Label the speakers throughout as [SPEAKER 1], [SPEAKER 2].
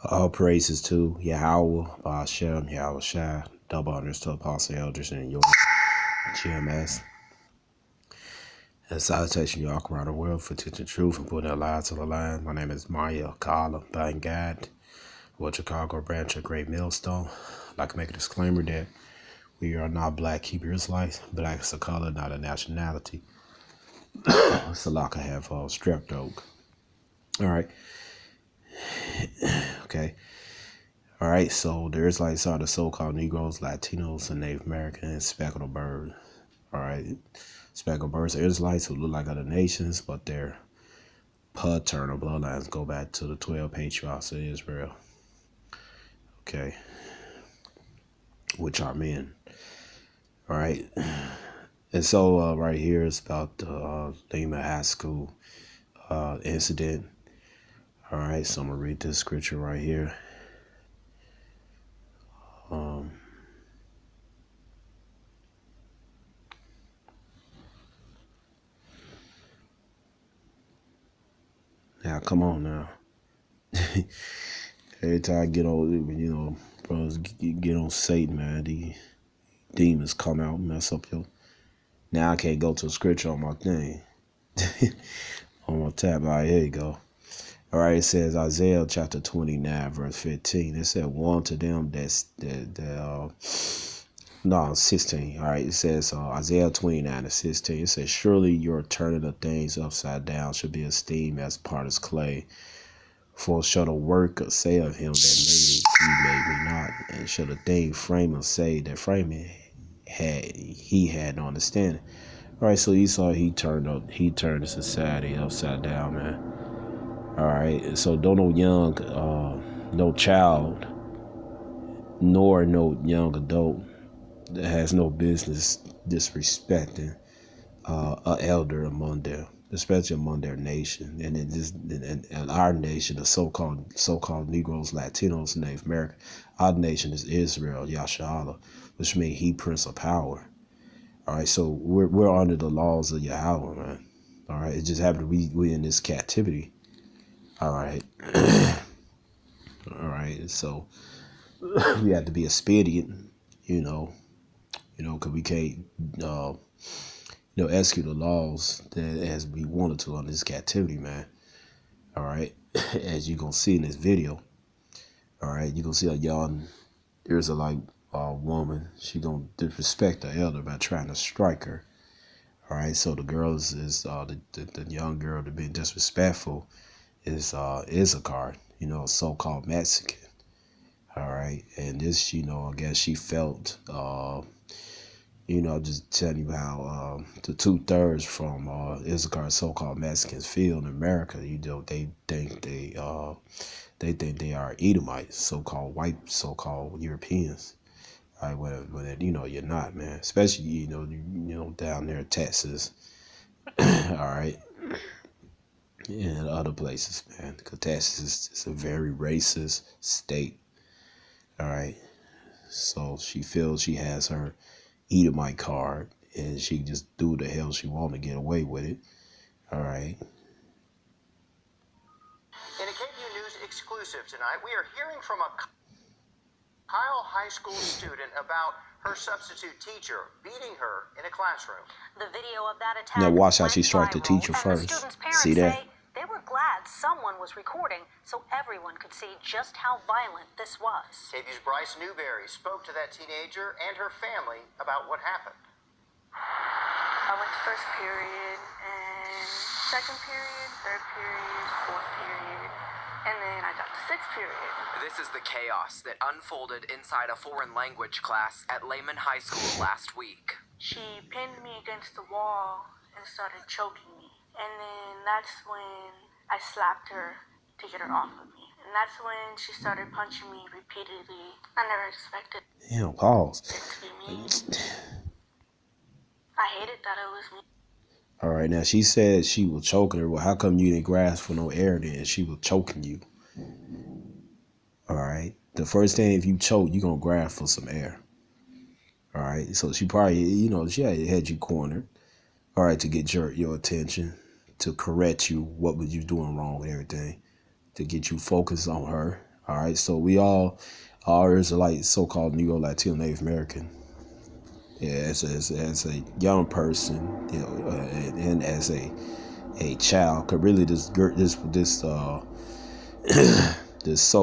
[SPEAKER 1] All praises to Yahweh, Ba'ashem, Yahweh Shai, double honors to Apostle Elders and your GMS. And salutation to y'all around the world for teaching truth and putting their lives on the line. My name is Maya Kala, thank God. What Chicago branch of Great Millstone. I'd like to make a disclaimer that we are not black Hebrew Israelites. Black is a color, not a nationality. Salaka have strep throat. All right. Okay. All right, so the Israelites are the so-called Negroes, Latinos, and Native American and speckled birds. All right, speckled birds are Israelites who look like other nations, but their paternal bloodlines go back to the 12 patriarchs of Israel. Okay, which are men. All right, and so right here is about the Lehman Highschool incident. All right, so I'm gonna read this scripture right here. Now, come on now. Every time I get on, brothers get on Satan, man, the demons come out and mess up your. Now I can't go to a scripture on my thing. On my tab. All right, here you go. All right, it says Isaiah chapter 29, verse 15. It said, "One to them no, 16. All right, it says Isaiah 29 and 16. It says, "Surely your turning of things upside down should be esteemed as potter's clay. For shall the worker say of him that made it, he made me not, and shall the thing framer say that framing he had no understanding." All right, so Esau he turned the society upside down, man. All right, so don't no child, nor no young adult that has no business disrespecting an elder among them, especially among their nation, and in our nation, the so-called Negroes, Latinos, Native American. Our nation is Israel, Yashala, which means He Prince of Power. All right, so we're under the laws of Yahweh, man. All right, it just happened we in this captivity. All right, all right. So we have to be expedient, because we can't, execute the laws that as we wanted to on this captivity, man. All right, as you gonna see in this video. All right, you gonna see a young Israelite woman. She gonna disrespect the elder by trying to strike her. All right, so the girl is the young girl that being disrespectful is Issachar, a so-called Mexican. All right, and this, I guess she felt, just telling you how the 2/3 from Issachar so-called Mexicans feel in America. They think they are Edomites, so-called white, so-called Europeans. All right, when you're not, man. Especially down there in Texas. All right. And other places, man, because Texas is a very racist state. All right, so she feels she has her Edomite card, and she can just do the hell she want to get away with it. All right.
[SPEAKER 2] In a KU News exclusive tonight, we are hearing from a Kyle High School student about her substitute teacher beating her in a classroom.
[SPEAKER 3] The video of that attack.
[SPEAKER 1] Now watch how she strike the teacher first. See that?
[SPEAKER 3] They were glad someone was recording so everyone could see just how violent this was.
[SPEAKER 2] KU's Bryce Newberry spoke to that teenager and her family about what happened.
[SPEAKER 4] I went to first period and second period, third period, fourth period, and then I got to sixth period.
[SPEAKER 5] This is the chaos that unfolded inside a foreign language class at Lehman High School last week.
[SPEAKER 4] She pinned me against the wall and started choking me. And then that's when I slapped her to get her off of me. And that's when she started punching me repeatedly. I never expected
[SPEAKER 1] Pause.
[SPEAKER 4] it to be me. I hated that it was me.
[SPEAKER 1] All right, now she said she was choking her. Well, how come you didn't grasp for no air then? She was choking you. All right. The first thing, if you choke, you're going to grasp for some air. All right. So she probably, she had you cornered. All right, to get your attention, to correct you, what was you doing wrong with everything, to get you focused on her. All right, so we all are Israelite, so-called Negro, Latino, Native American. Yeah, as a young person, you know, and as a child, cause really this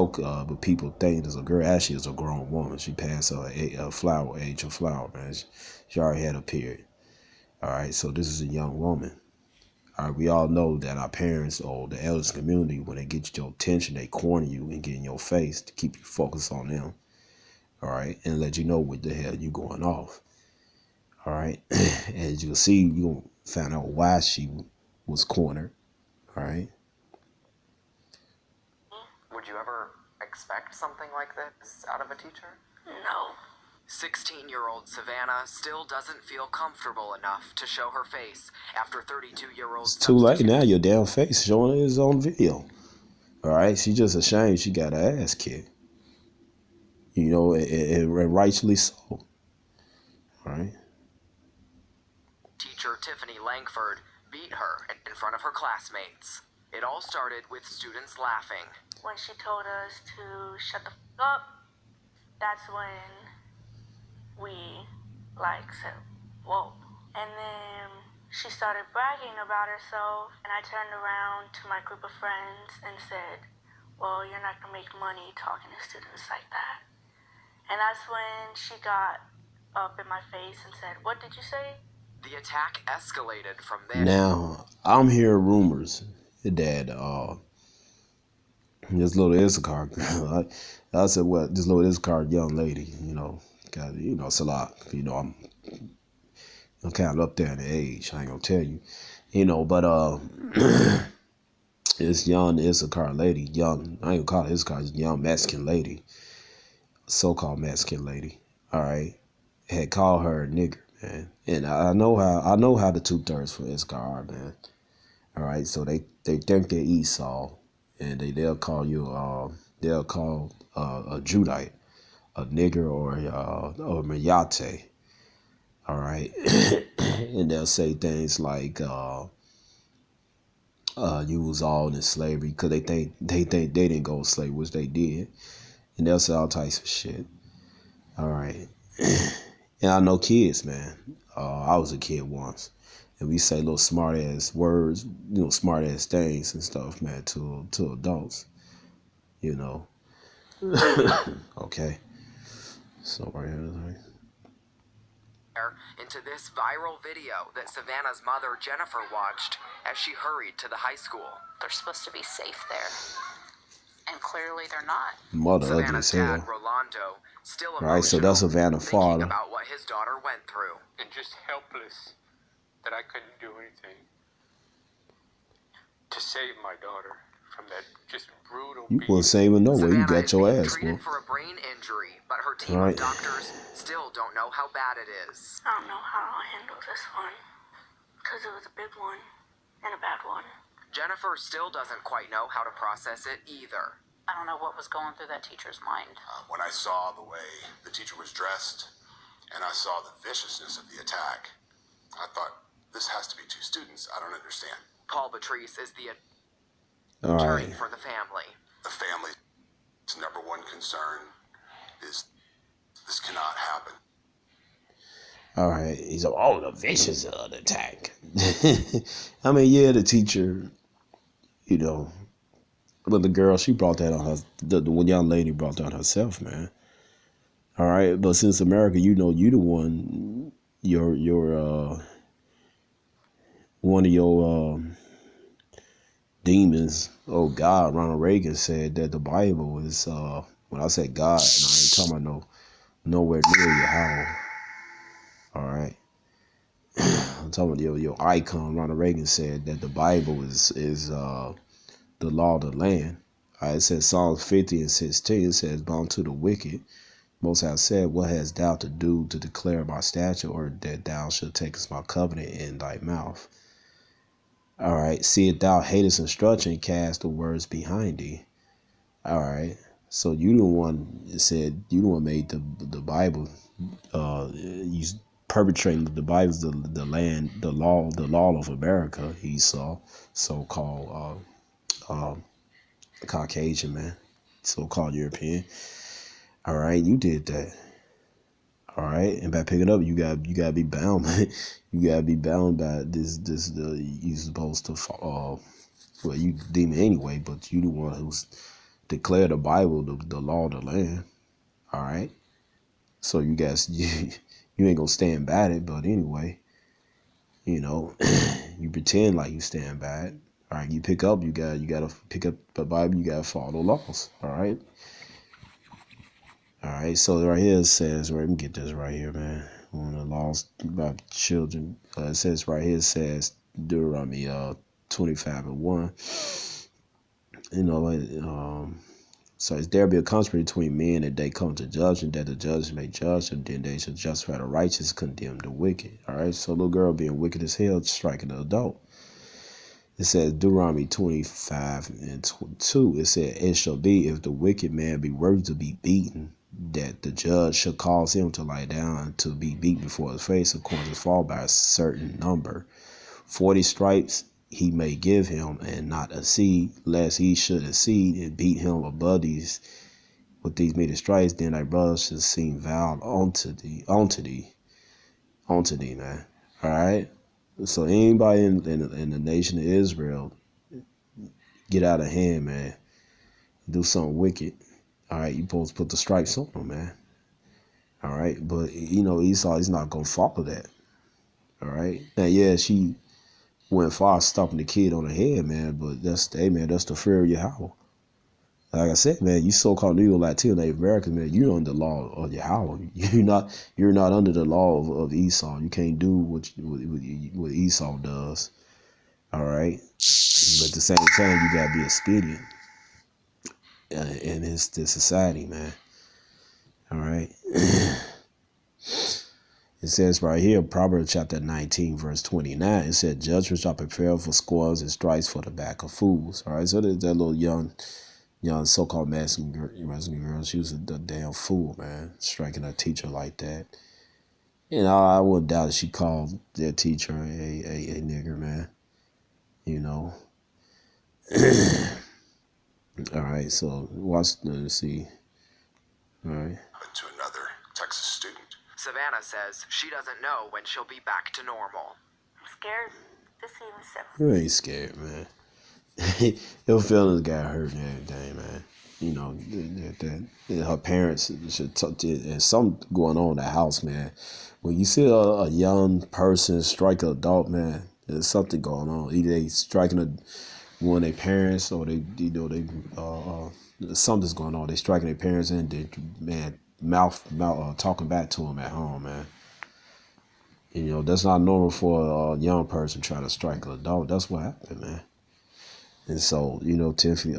[SPEAKER 1] but people think is a girl. Actually, is a grown woman. She passed a flower age of flower, man. She already had a period. All right, so this is a young woman. All right, we all know that our parents or the elders community, when they get your attention, they corner you and get in your face to keep you focused on them. All right, and let you know what the hell you going off. All right, as you'll see, you'll find out why she was cornered. All right.
[SPEAKER 2] Would you ever expect something like this out of a teacher?
[SPEAKER 4] No.
[SPEAKER 5] 16-year-old Savannah still doesn't feel comfortable enough to show her face after 32-year-old
[SPEAKER 1] It's too late now. Your damn face showing his own video. All right, she just ashamed she got her ass kicked. You know, and rightfully so. All right.
[SPEAKER 5] Teacher Tiffany Langford beat her in front of her classmates. It all started with students laughing.
[SPEAKER 4] When she told us to shut the f up, that's when we said, whoa. And then she started bragging about herself, and I turned around to my group of friends and said, well, you're not gonna make money talking to students like that. And that's when she got up in my face and said, what did you say?
[SPEAKER 5] The attack escalated from there.
[SPEAKER 1] Now, I'm hearing rumors that this little Issachar girl, I said, well, this little Issachar young lady, you know, got, you know, it's a lot. You know, I'm kind of up there in the age. I ain't gonna tell you, you know, but this young Issachar lady, young, I ain't gonna call it Issachar, it's young Mexican lady, so-called Mexican lady, all right, had called her a nigger, man. And I know how the 2/3 for Issachar are, man. All right, so they think they're Esau, and they'll call you a Judite, a nigger, or a Mayate. All right, and they'll say things like you was all in slavery because they think they didn't go to slavery, which they did, and they'll say all types of shit. All right, and I know kids, man. I was a kid once. And we say little smart ass words, you know, smart ass things and stuff, man, to adults, you know. Okay. So right here.
[SPEAKER 5] Into this viral video that Savannah's mother, Jennifer, watched as she hurried to the high school.
[SPEAKER 6] They're supposed to be safe there. And clearly they're not.
[SPEAKER 1] Mother ugly
[SPEAKER 5] Savannah's
[SPEAKER 1] as hell.
[SPEAKER 5] dad, Rolando, still emotional,
[SPEAKER 1] Right, so that's Savannah's
[SPEAKER 5] thinking
[SPEAKER 1] father.
[SPEAKER 5] about what his daughter went through.
[SPEAKER 7] And just helpless that I couldn't do anything to save my daughter from that just brutal
[SPEAKER 1] You
[SPEAKER 7] beating.
[SPEAKER 1] wasn't saving no way. You
[SPEAKER 5] Savannah
[SPEAKER 1] got
[SPEAKER 5] is
[SPEAKER 1] your
[SPEAKER 5] being
[SPEAKER 1] ass
[SPEAKER 5] treated
[SPEAKER 1] whooped.
[SPEAKER 5] for a brain injury, but her team
[SPEAKER 1] Right.
[SPEAKER 5] of doctors still don't know how bad it is.
[SPEAKER 4] I don't know how I'll handle this one, because it was a big one and a bad one.
[SPEAKER 5] Jennifer still doesn't quite know how to process it either.
[SPEAKER 6] I don't know what was going through that teacher's mind.
[SPEAKER 8] When I saw the way the teacher was dressed and I saw the viciousness of the attack, I thought, this has to be two students. I don't understand.
[SPEAKER 5] Paul Patrice is the
[SPEAKER 1] All
[SPEAKER 5] attorney
[SPEAKER 1] right.
[SPEAKER 5] for the family.
[SPEAKER 8] The family's number one concern is this cannot happen.
[SPEAKER 1] All right. He's like, oh, the vicious of the attack. I mean, yeah, the teacher, you know, but the girl, she brought that on her. The one young lady brought that on herself, man. All right, but since America, you know, you the one, one of your demons. Oh God, Ronald Reagan said that the Bible is when I say God, and I ain't talking about nowhere near your house. All right. I'm talking about your icon. Ronald Reagan said that the Bible is the law of the land. All right, it says Psalms 50:16. It says, "Bound to the wicked, Most High said, what hast thou to do to declare my statute, or that thou shalt take my covenant in thy mouth? All right, see if thou hatest instruction, cast the words behind thee." All right, so you the one said, you the one made the Bible. You perpetrating the Bible's the land, the law of America. He saw so-called Caucasian man. so-called European. All right, you did that. All right, and by picking up, you gotta be bound. You gotta be bound by this. You supposed to well, you demon anyway, but you the one who's declared the Bible the law of the land. All right, so you guys you ain't gonna stand by it, but anyway, you know, you pretend like you stand by it. All right, you pick up, you gotta pick up the Bible, you gotta follow the laws. All right. All right, so right here it says, let me get this right here, man. One of the laws about children. It says right here, it says Deuteronomy 25:1. You know, so is there be a contrast between men that they come to judgment, that the judges may judge, and then they shall justify the righteous, condemn the wicked. All right, so little girl being wicked as hell, striking an adult. It says Deuteronomy 25:2. It said, it shall be if the wicked man be worthy to be beaten, that the judge shall cause him to lie down to be beaten before his face, according to his fall by a certain number. 40 stripes he may give him, and not exceed, lest he should exceed and beat him above these with these many stripes. Then thy brother shall seem vowed unto thee, man. All right. So anybody in the nation of Israel get out of hand, man, do something wicked. All right, you supposed to put the stripes on them, man. All right, but you know Esau, he's not gonna follow that. All right, now yeah, she went far stopping the kid on the head, man, but that's the fear of Yahweh. Like I said, man, you so-called Negro, Latino, Native Americans, man, you're under the law of Yahweh. You're not under the law of Esau. You can't do what Esau does. All right, but at the same time, you gotta be expedient in this society, man. All right. It says right here, Proverbs chapter 19, verse 29. It said, judgments are prepared for squares and stripes for the back of fools. All right, so there's that little young so-called Mexican girl. She was a damn fool, man, striking her teacher like that. You know, I wouldn't doubt that she called their teacher a nigger, man. You know. All right, so let's see. All right.
[SPEAKER 8] To another Texas student.
[SPEAKER 5] Savannah says she doesn't know when she'll be back to normal.
[SPEAKER 4] I'm scared to see myself.
[SPEAKER 1] You ain't scared, man. Your feelings got hurt and everything, man. You know, that her parents should there's something going on in the house, man. When you see a young person strike an adult, man, there's something going on. Either they striking one of their parents, or something's going on. They striking their parents, and they, man, mouth talking back to them at home, man. You know, that's not normal for a young person trying to strike an adult. That's what happened, man. And so, you know, Tiffany,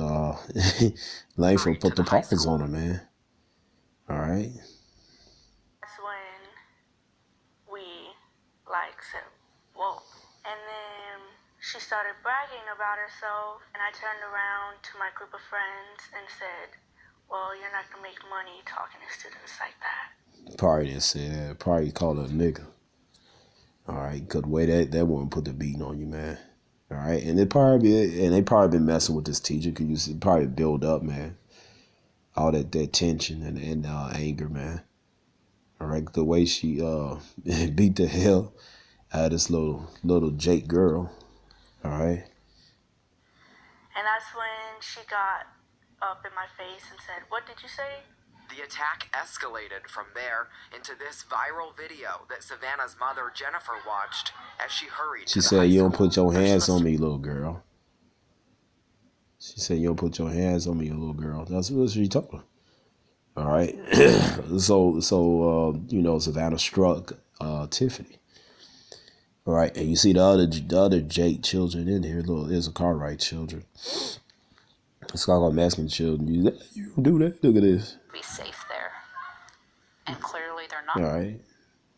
[SPEAKER 1] Langford put the paws on her, man. All right.
[SPEAKER 4] That's when we said, whoa. And then she started bragging about herself, and I turned around to my group of friends and said, well, you're not gonna make money talking to students like that.
[SPEAKER 1] Probably didn't say that. Probably called her a nigga. All right, good way that wouldn't put the beating on you, man. All right, and they probably been messing with this teacher because you see probably build up, man. All that tension and anger, man. All right, the way she beat the hell out of this little Jake girl. All right.
[SPEAKER 4] And that's when she got up in my face and said, what did you say?
[SPEAKER 5] The attack escalated from there into this viral video that Savannah's mother, Jennifer, watched as she hurried
[SPEAKER 1] She
[SPEAKER 5] to the
[SPEAKER 1] said,
[SPEAKER 5] high
[SPEAKER 1] you don't
[SPEAKER 5] school.
[SPEAKER 1] put your hands on me, little girl. She said, you don't put your hands on me, little girl. That's what she told her. All right. so you know, Savannah struck Tiffany. All right, and you see the other Jake children in here, little Issachar children. It's called Mexican children. You don't do that. Look at this.
[SPEAKER 6] Be safe there. And clearly they're not.
[SPEAKER 1] All right.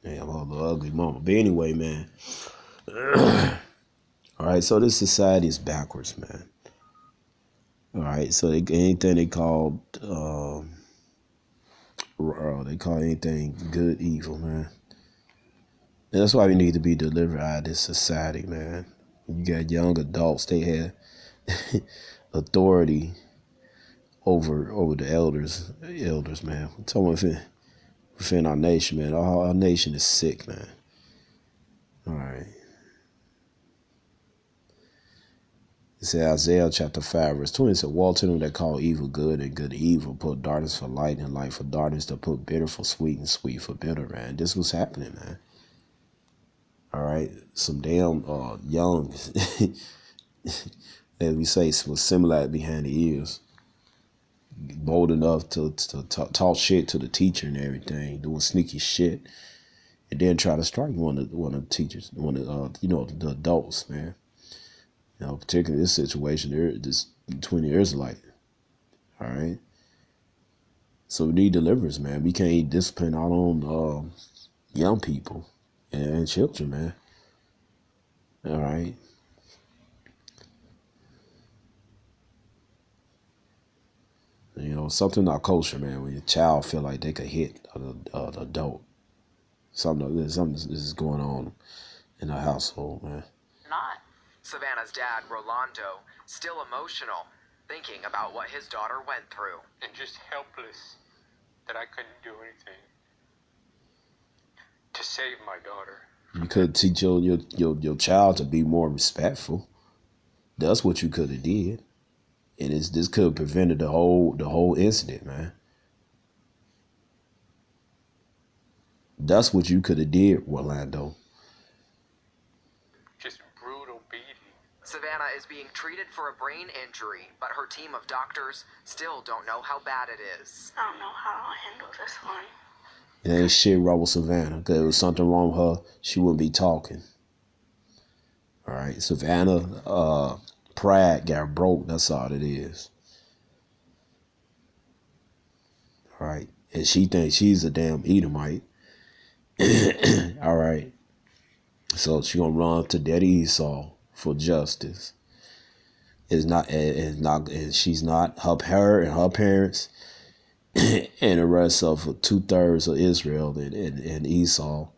[SPEAKER 1] Damn, all the ugly mama. But anyway, man. All right, so this society is backwards, man. All right, so anything they call anything good evil, man. And that's why we need to be delivered out of this society, man. You got young adults, they have authority over the elders, man. I'm talking within our nation, man. Our nation is sick, man. All right. It says Isaiah chapter 5, verse 20. It said, woe to them that call evil good and good evil, put darkness for light and light for darkness, to put bitter for sweet and sweet for bitter, man. This was happening, man. All right. Some damn young, as we say, was similar behind the ears. Bold enough to talk shit to the teacher and everything, doing sneaky shit, and then try to strike one of the teachers, the adults, man. Particularly in this situation, this between the Israelites. All right. So we need deliverance, man. We can't discipline out on young people and children, man. All right. Something in our culture, man, when your child feel like they could hit an adult. Something is going on in the household, man.
[SPEAKER 6] Not.
[SPEAKER 5] Savannah's dad, Rolando, still emotional, thinking about what his daughter went through.
[SPEAKER 7] And just helpless that I couldn't do anything to save my daughter.
[SPEAKER 1] You could teach your child to be more respectful. That's what you could have did. And this could have prevented the whole incident, man. That's what you could have did, Orlando.
[SPEAKER 7] Just brutal beating.
[SPEAKER 5] Savannah is being treated for a brain injury, but her team of doctors still don't know how bad it is.
[SPEAKER 4] I don't know how I'll handle this one.
[SPEAKER 1] It ain't shit wrong with Savannah. Because if there was something wrong with her, she wouldn't be talking. All right, Savannah, pride got broke. That's all it is. All right, and she thinks she's a damn Edomite. All right, so she gonna run to Daddy Esau for justice. And she's not her and her parents and the rest of 2/3 of Israel and Esau.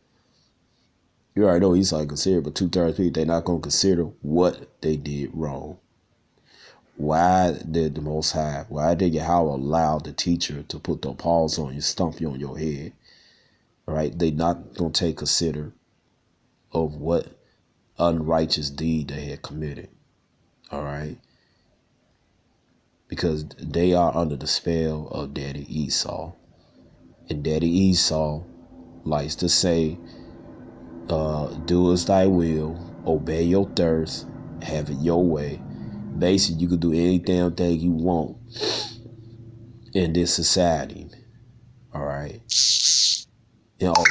[SPEAKER 1] You already know Esau considered, but 2/3 people, they're not gonna consider what they did wrong. Why did the Most High, why did Yahweh allow the teacher to put the paws on you, stomp you on your head? All right, they not gonna take consider of what unrighteous deed they had committed. All right, because they are under the spell of Daddy Esau, and Daddy Esau likes to say, "Do as thy will, obey your thirst, have it your way." Basically, you could do any damn thing you want in this society. All right. Don't